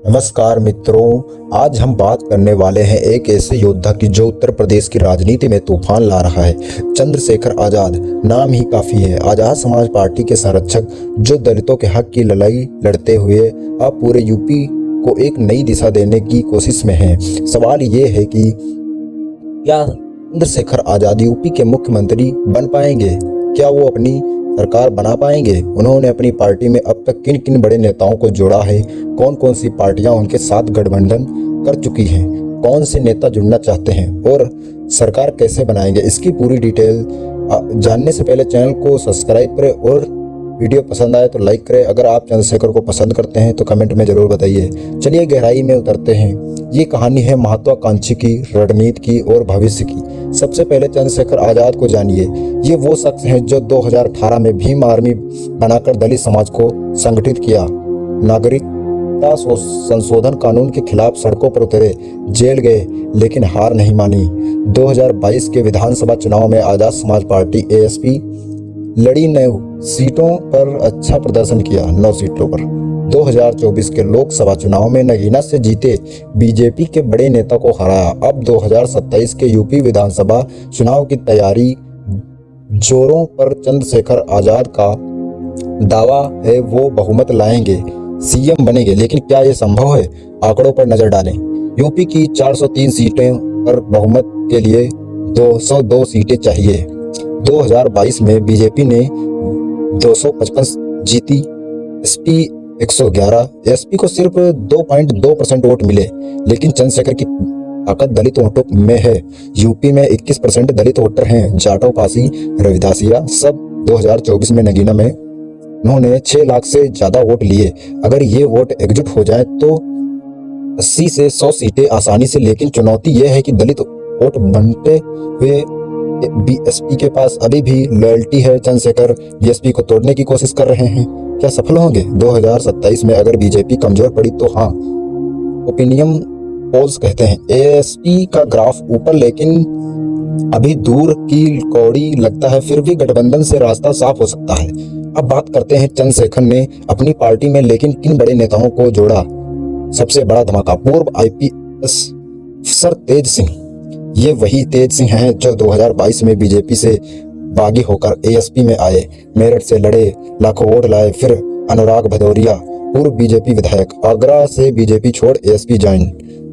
नमस्कार मित्रों, आज हम बात करने वाले हैं एक ऐसे योद्धा की जो उत्तर प्रदेश की राजनीति में तूफान ला रहा है। चंद्रशेखर आजाद नाम ही काफी है। आजाद समाज पार्टी के संरक्षक जो दलितों के हक की लड़ाई लड़ते हुए अब पूरे यूपी को एक नई दिशा देने की कोशिश में हैं। सवाल ये है कि क्या चंद्रशेखर आजाद यूपी के मुख्यमंत्री बन पाएंगे? क्या वो अपनी सरकार बना पाएंगे? उन्होंने अपनी पार्टी में अब तक किन किन बड़े नेताओं को जोड़ा है? कौन कौन सी पार्टियां उनके साथ गठबंधन कर चुकी हैं? कौन से नेता जुड़ना चाहते हैं और सरकार कैसे बनाएंगे? इसकी पूरी डिटेल जानने से पहले चैनल को सब्सक्राइब करें और वीडियो पसंद आए तो लाइक करें। अगर आप चंद्रशेखर को पसंद करते हैं तो कमेंट में जरूर बताइए। चलिए गहराई में उतरते हैं। ये कहानी है महत्वाकांक्षी की, रणनीति की और भविष्य की। सबसे पहले चंद्रशेखर आजाद को जानिए। ये वो शख्स हैं जो 2018 में भीम आर्मी बनाकर दलित समाज को संगठित किया, नागरिकता संशोधन कानून के खिलाफ सड़कों पर उतरे, जेल गए लेकिन हार नहीं मानी। 2022 के विधानसभा चुनाव में आजाद समाज पार्टी एएसपी लड़ी 9 सीटों पर अच्छा प्रदर्शन किया, 9 सीटों पर। 2024 के लोकसभा चुनाव में नगीना से जीते बीजेपी के बड़े नेता को हराया। अब 2027 के यूपी विधानसभा चुनाव की तैयारी जोरों पर। चंद्रशेखर आजाद का दावा है वो बहुमत लाएंगे, सीएम बनेंगे, लेकिन क्या ये संभव है? आंकड़ों पर नजर डालें। यूपी की 403 सीटें पर बहुमत के लिए 202 सीटें चाहिए। 2022 में बीजेपी ने 255 जीती, एसपी 111। एसपी को सिर्फ 2.2% वोट मिले, लेकिन चंद्रशेखर की ताकत दलित वोटों में है। यूपी में 21% दलित वोटर हैं। जाटव, पासी, रविदासिया सब 2024 में नगीना में उन्होंने 6 लाख से ज्यादा वोट लिए। अगर ये वोट एकजुट हो जाए तो 80 से 100 सीटें आसानी से। लेकिन चुनौती यह है कि दलित वोट बनते हुए बीएसपी के पास अभी भी लॉयल्टी है। चंद्रशेखर बीएसपी को तोड़ने की कोशिश कर रहे हैं। क्या सफल होंगे? 2027 में अगर बीजेपी कमजोर पड़ी तो हाँ, ओपिनियन पोल्स कहते हैं एएसपी का ग्राफ ऊपर, लेकिन अभी दूर की कौड़ी लगता है। फिर भी गठबंधन से रास्ता साफ हो सकता है। अब बात करते हैं चंद्रशेखर ने अपनी पार्टी में लेकिन किन बड़े नेताओं को जोड़ा। सबसे बड़ा धमाका, पूर्व आईपीएस अफसर तेज सिंह। ये वही तेज सिंह हैं जो 2022 में बीजेपी से बागी होकर एएसपी में आए, मेरठ से लड़े, लाखों वोट लाए। फिर अनुराग भदौरिया, पूर्व बीजेपी विधायक, आगरा से बीजेपी छोड़ एएसपी ज्वाइन।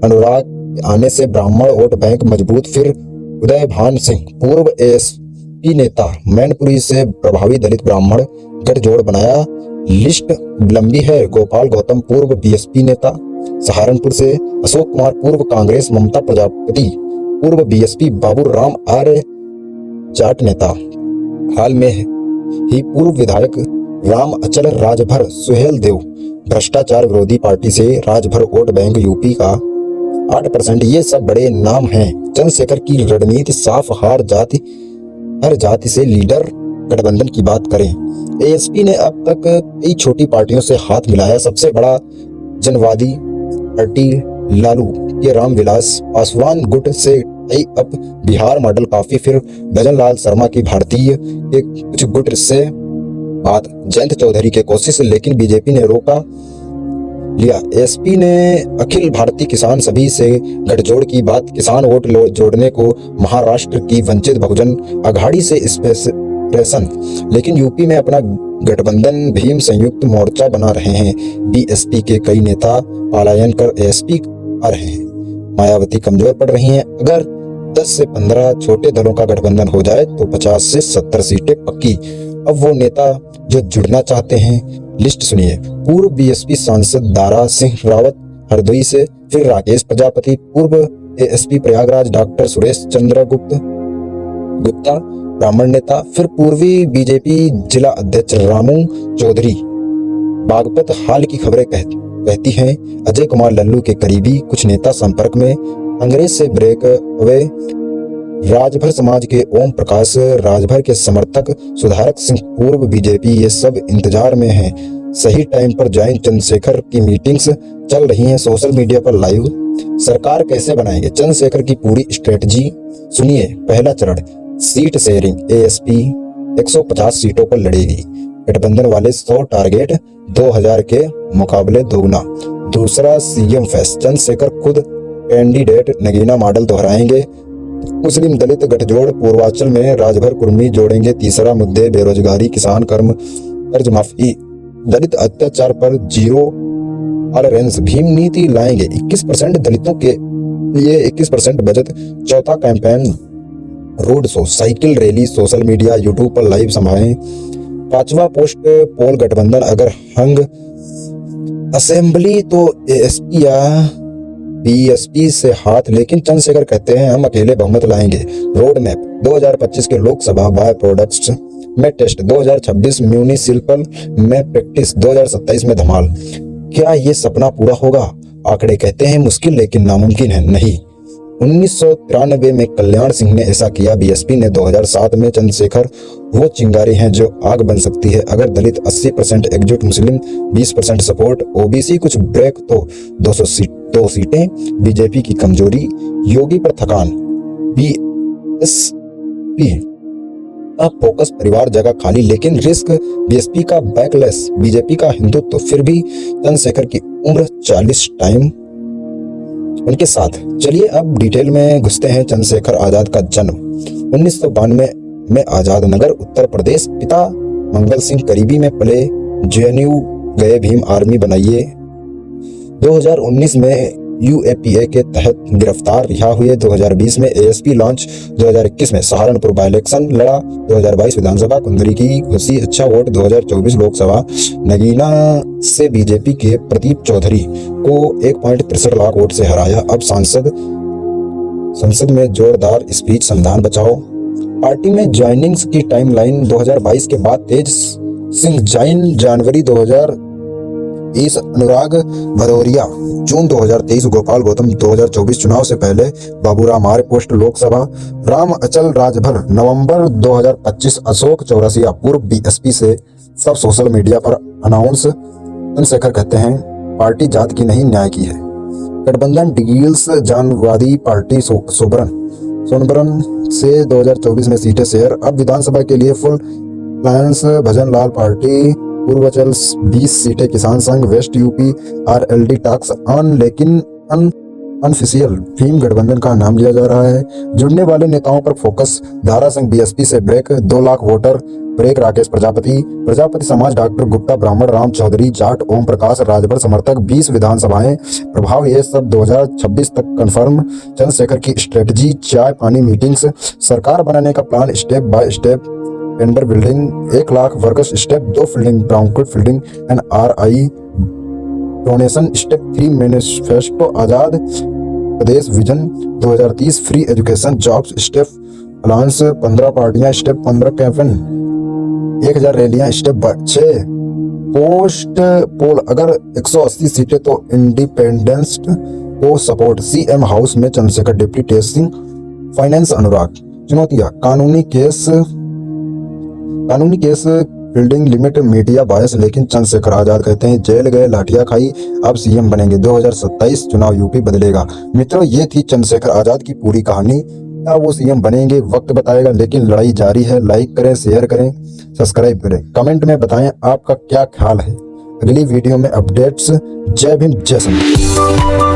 अनुराग आने से ब्राह्मण वोट बैंक मजबूत। फिर उदय भान सिंह, पूर्व एएसपी नेता, मैनपुरी से प्रभावी दलित ब्राह्मण गठजोड़ बनाया। लिस्ट लंबी है। गोपाल गौतम, पूर्व बीएसपी नेता, सहारनपुर से। अशोक कुमार, पूर्व कांग्रेस, ममता प्रजापति, पूर्व बीएसपी, बाबू राम आर्य, जाट नेता, हाल में ही पूर्व विधायक राम अचल, राजभर, सुहेल देव, भ्रष्टाचार विरोधी पार्टी से राजभर वोट बैंक यूपी का 8%। ये सब बड़े नाम हैं। चंद्रशेखर की रणनीति साफ, हर जाति से लीडर गठबंधन की बात करें। एएसपी ने अब तक कई छोटी पार्टियों से हाथ मिलाया। सबसे बड़ा जनवादी पार्टी लालू के रामविलास पासवान गुट से अब बिहार मॉडल काफी। फिर भजन लाल शर्मा की भारतीय के कुछ गुट से बात, जयंत चौधरी के कोशिश, लेकिन बीजेपी ने रोका लिया। एसपी ने अखिल भारतीय किसान सभी से गठजोड़ की बात। किसान वोट जोड़ने को महाराष्ट्र की वंचित बहुजन अघाड़ी से स्पेशल, लेकिन यूपी में अपना गठबंधन भीम संयुक्त मोर्चा बना रहे हैं। बीएसपी के कई नेता पलायन कर एएसपी आ रहे हैं। मायावती कमजोर पड़ रही हैं। अगर 10 से 15 छोटे दलों का गठबंधन हो जाए तो 50 से 70 सीटें पक्की। अब वो नेता जो जुड़ना चाहते हैं, लिस्ट सुनिए। पूर्व बीएसपी सांसद दारा सिंह रावत, हरदोई से। फिर राकेश प्रजापति, पूर्व एएसपी प्रयागराज, डॉक्टर सुरेश चंद्र गुप्ता, ब्राह्मण नेता। फिर पूर्वी बीजेपी जिला अध्यक्ष रामू चौधरी, बागपत। हाल की खबरें कहती हैं अजय कुमार लल्लू के करीबी कुछ नेता संपर्क में। कांग्रेस से ब्रेक अवे, राजभर समाज के ओम प्रकाश, राजभर के समर्थक सुधारक सिंह, पूर्व बीजेपी। ये सब इंतजार में हैं सही टाइम पर ज्वाइन। चंद्रशेखर की मीटिंग्स चल रही हैं सोशल मीडिया पर लाइव। सरकार कैसे बनाएंगे? चंद्रशेखर की पूरी स्ट्रेटजी सुनिए। पहला चरण, सीट शेयरिंग। एएसपी 150 सीटों पर लड़ेगी। गठबंधन वाले 100 टारगेट, 2000 के मुकाबले दोगुना। दूसरा सीएम फेस्ट, चंद्रशेखर खुद कैंडिडेट, नगीना मॉडल दोहराएंगे। मुस्लिम दलित गठजोड़, पूर्वांचल में राजभर कुर्मी जोड़ेंगे। तीसरा मुद्दे बेरोजगारी, किसान कर्ज माफी, दलित अत्याचार पर जीरो टॉलरेंस, भीम नीति लाएंगे। 21% दलितों के लिए 21% बजट। चौथा campaign road show, cycle rally, social media, YouTube पर लाइव सभाएं। पांचवा पोस्ट पोल गठबंधन अगर हंग असेंबली तो एएसपी या बीएसपी से हाथ, लेकिन चंद्रशेखर कहते हैं हम अकेले बहुमत लाएंगे। रोड मैप 2025 के लोकसभा बाय प्रोडक्ट्स में टेस्ट, 2026 म्यूनिसिपल में प्रैक्टिस, 2027 में धमाल। क्या ये सपना पूरा होगा? आंकड़े कहते हैं मुश्किल लेकिन नामुमकिन है नहीं। 1993 में कल्याण सिंह ने ऐसा किया। बीएसपी ने 2007 में। चंद्रशेखर वो चिंगारी हैं जो आग बन सकती है अगर दलित 80% एकजुट, मुस्लिम 20% सपोर्ट, ओबीसी कुछ ब्रेक तो 2 सीटें। बीजेपी की कमजोरी, योगी पर थकान, बीएसपी का फोकस, परिवार जगह खाली लेकिन रिस्क, बीएसपी का बैकलेस, बीजेपी का हिंदुत्व। तो फिर भी चंद्रशेखर की उम्र 40 टाइम उनके साथ। चलिए अब डिटेल में घुसते हैं। चंद्रशेखर आजाद का जन्म 1992 में आजाद नगर, उत्तर प्रदेश। पिता मंगल सिंह करीबी में पले, जेएनयू गए, भीम आर्मी बनाइए। 2019 में यूएपीए के तहत गिरफ्तार, रिहा हुए। 2020 में एएसपी लॉन्च। 2021 में सहारनपुर बाई इलेक्शन लड़ा। 2022 विधानसभा कुंदरी की घुसी, अच्छा वोट। 2024 लोकसभा नगीना से बीजेपी के प्रदीप चौधरी को 1.63 लाख वोट से हराया। अब संसद में जोरदार स्पीच, संविधान बचाओ। पार्टी में ज्वाइनिंग्स की टाइमलाइन 2022 के बाद तेज सिंह जैन जनवरी 2020, अनुराग भदौरिया जून 2023, गोपाल गौतम 2024 चुनाव से पहले, बाबूराम आर्य पोस्ट लोकसभा, राम अचल राजभर नवंबर 2025, अशोक चौरसिया पूर्व बीएसपी से, सब सोशल मीडिया पर अनाउंस। चंद्रशेखर कहते हैं पार्टी जात की नहीं न्याय की है। गठबंधन डील्स, जानवादी पार्टी सोनबरन से 2024 में सीटें शेयर। अब विधानसभा के लिए फुल प्लान्स, भजन लाल पार्टी, पूर्वांचल 20 सीटें, किसान संघ, west UP RLD talks on, लेकिन अनऑफिशियल भीम गठबंधन का नाम लिया जा रहा है। जुड़ने वाले नेताओं पर फोकस, धारा संघ बीएसपी से break, 2 lakh voter break, Rakesh Prajapati समाज, डॉक्टर गुप्ता ब्राह्मण, राम चौधरी जाट, ओम प्रकाश राजभर समर्थक, 20 विधानसभाएं प्रभाव, ये सब 2026 तक कंफर्म। चंद्रशेखर की स्ट्रेटजी, चाय पानी मीटिंग्स, सरकार बनाने का plan, step by step, tender building, 1 lakh workers, step 2 fielding, brownfield fielding, NRI donation, step 3 manifesto, Azad Pradesh vision 2030, free education, jobs, step alliance, 15 पार्टियां, स्टेप 15 कैंपेन, 1000 रैलियां, स्टेप 6 पोस्ट पोल, अगर 180 सीटें तो इंडिपेंडेंस को सपोर्ट। सीएम हाउस में Chandrashekhar deputy testing, finance अनुराग। चुनौतियां, कानूनी case fielding limit, media बायस, लेकिन चंद्रशेखर आजाद कहते हैं जेल गए लाठियां खाई, अब सीएम बनेंगे। 2027 चुनाव यूपी बदलेगा। मित्रों, ये थी चंद्रशेखर आजाद की पूरी कहानी। क्या वो सीएम बनेंगे वक्त बताएगा, लेकिन लड़ाई जारी है। लाइक करें, शेयर करें, सब्सक्राइब करें, कमेंट में बताएं आपका क्या ख्याल है। अगली वीडियो में अपडेट्स। जय भीम, जय संविधान।